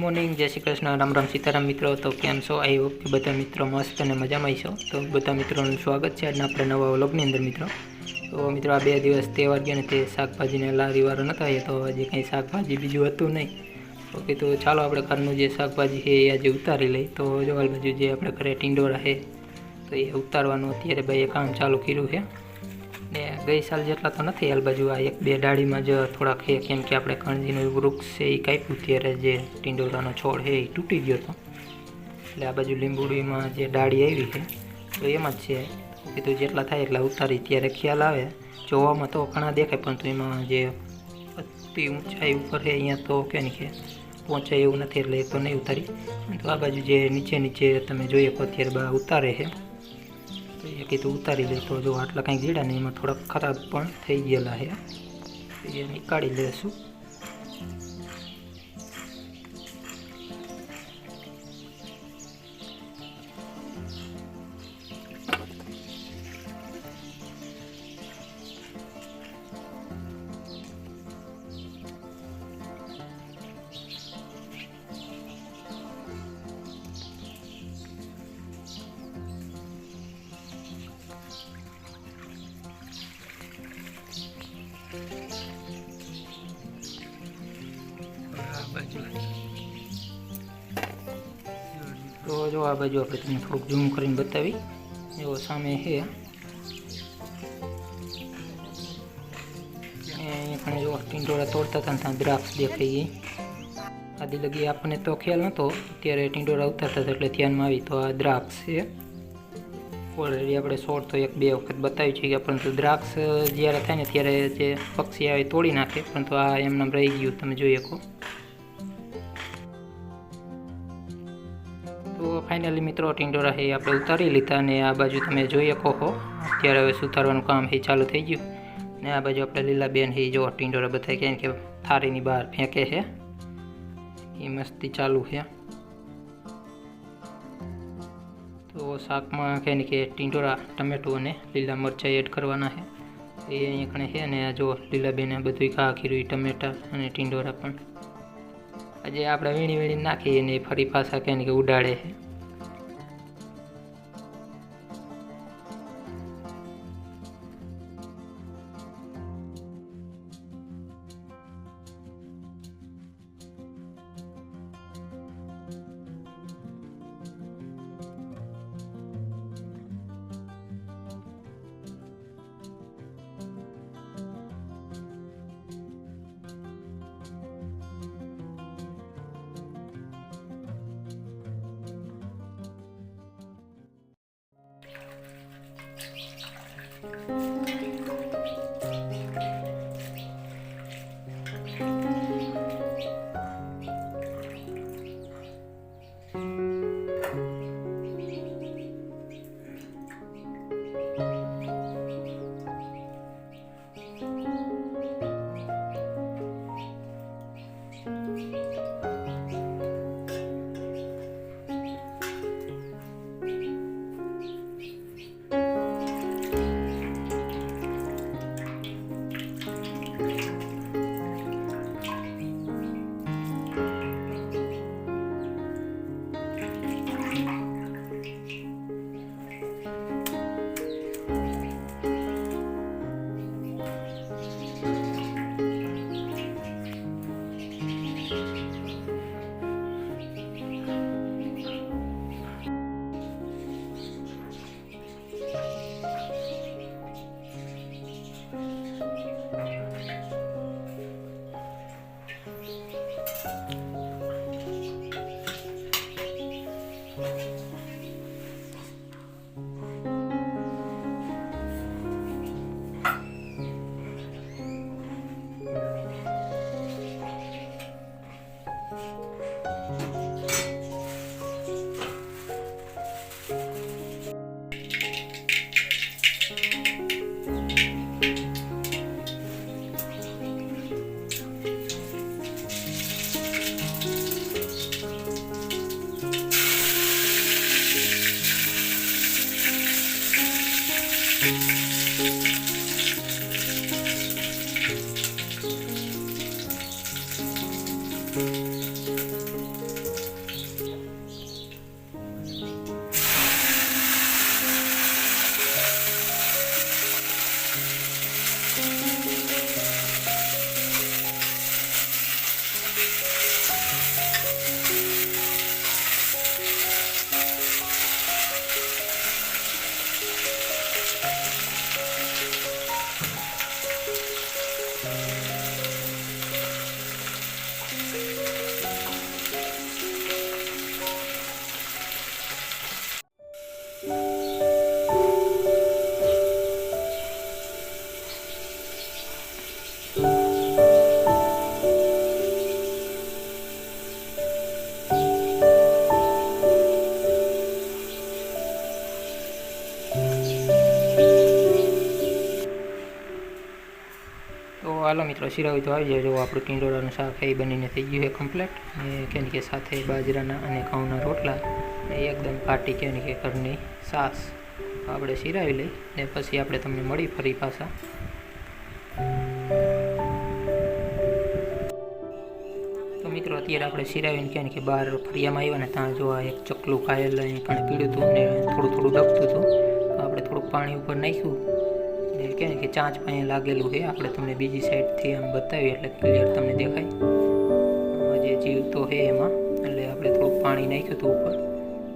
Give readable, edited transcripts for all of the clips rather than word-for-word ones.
Morning, જય શ્રી કૃષ્ણ, રામ રામ, સીતારામ મિત્રો। તો કેમ છો? आई होप કે બધા મિત્રો મસ્ત અને મજામાં છો। તો બધા મિત્રોનું સ્વાગત છે આજના આપણે નવા વ્લોગની અંદર મિત્રો। તો મિત્રો આ 2 દિવસ તહેવાર ગયા ને તે શાકભાજીને લારીવાળો નહોતા આવ્યા, તો હજી કંઈ શાકભાજી બીજું હતું નહીં। તો કીધું ચાલો આપણે ઘરનું જે શાકભાજી છે એ આજે ઉતારી લઈ। તો જો આ બાજુ જે આપણે ઘરે ટીંડોરા છે તો એ ઉતારવાનું અત્યારે ભાઈએ કામ ચાલુ કર્યું છે। ને ગઈ સાલ જેટલા તો નથી, હાલ બાજુ આ 1-2 ડાળીમાં જ થોડાક છે, કેમ કે આપણે કણજીનું વૃક્ષ છે એ કાપ્યું ત્યારે જે ટીંડોરાનો છોડ છે એ તૂટી ગયો હતો, એટલે આ બાજુ લીંબુડીમાં જે ડાળી આવી છે તો એમાં જ છે। કીધું જેટલા થાય એટલા ઉતારી, ત્યારે ખ્યાલ આવે। જોવામાં તો ઘણા દેખાય, પરંતુ એમાં જે અતિ ઊંચાઈ ઉપર છે અહીંયા તો કે નહીં કે પહોંચાય એવું નથી, એટલે એ તો નહીં ઉતારી। તો આ બાજુ જે નીચે તમે જોઈ શકો અત્યારે બા ઉતારે છે, તો એ કીધું ઉતારી લે। તો જો આટલા કંઈક જીડા ને એમાં થોડાક ખરાબ પણ થઈ ગયેલા છે, એ નીકાળી લેશું। તો જો આ બાજુ આપણે તમને થોડુંક ઝૂમ કરીને બતાવી, એવો સામે છે અહીંયા પણ જો ટીંડોરા તોડતા હતા ને ત્યાં દ્રાક્ષ દેખાઈ। આદિ લગી આપણને તો ખ્યાલ નહોતો, અત્યારે ટીંડોરા ઉતારતા હતા એટલે ધ્યાનમાં આવી। તો આ દ્રાક્ષ છે, ઓલરેડી આપણે છોડ તો 1-2 વખત બતાવ્યું છે કે, પરંતુ દ્રાક્ષ જ્યારે થાય ને ત્યારે જે પક્ષી આવે તોડી નાખે, પરંતુ આ એમને રહી ગયું, તમે જોઈ શકો। તો ફાઇનલી મિત્રો ટીંડોરા છે આપણે ઉતારી લીધા, અને આ બાજુ તમે જોઈ શકો છો અત્યારે હવે સુધારવાનું કામ છે ચાલુ થઈ ગયું। ને આ બાજુ આપણે લીલાબેન છે જો ટીંડોરા બધા કહે કે થાળીની બહાર ફેંકે છે, એ મસ્તી ચાલુ છે। તો શાકમાં કહે ને કે ટીંડોરા, ટમેટું અને લીલા મરચાં એડ કરવાના છે, એ અહીંયા કણે છે। અને જો લીલાબેને બધું ઘા કર્યું, ટમેટા અને ટીંડોરા પણ આજે આપણે વીણી નાખીએ અને ફરી પાછા કહે ને કે ઉડાડે છે। તો હાલો મિત્રો, શિરાવી તો આવી જાય. જો આપણું ટીંડોળાનું શાક એ બનીને થઈ ગયું છે કમ્પ્લીટ. કેમ કે સાથે બાજરાના અને ઘઉંના રોટલા એકદમ પાટી કે ઘરની છાશ આપણે શિરાવી લઈ ને પછી આપણે તમને મળી ફરી પાછા. તો મિત્રો અત્યારે આપણે શિરાવીને કે બહાર ફરિયામાં આવ્યા ને ત્યાં જો આ એક ચકલું કાયલ કણે પીડ્યું હતું ને થોડું થોડું દબતું હતું. તો આપણે થોડુંક પાણી ઉપર નાખ્યું કે ચાંચ પાસે લાગેલું છે. આપણે તમને બીજી સાઈડથી આમ બતાવીએ એટલે ક્લિયર તમને દેખાય જે જીવ તો છે એમાં. એટલે આપણે થોડુંક પાણી નાખ્યું હતું ઉપર.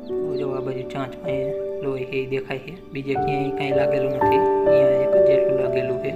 તો જો આ બાજુ ચાંચ પાસે લોહી એ દેખાય છે. બીજે ક્યાંય કાંઈ લાગેલું નથી, અહીંયા એક જ જેટલું લાગેલું છે.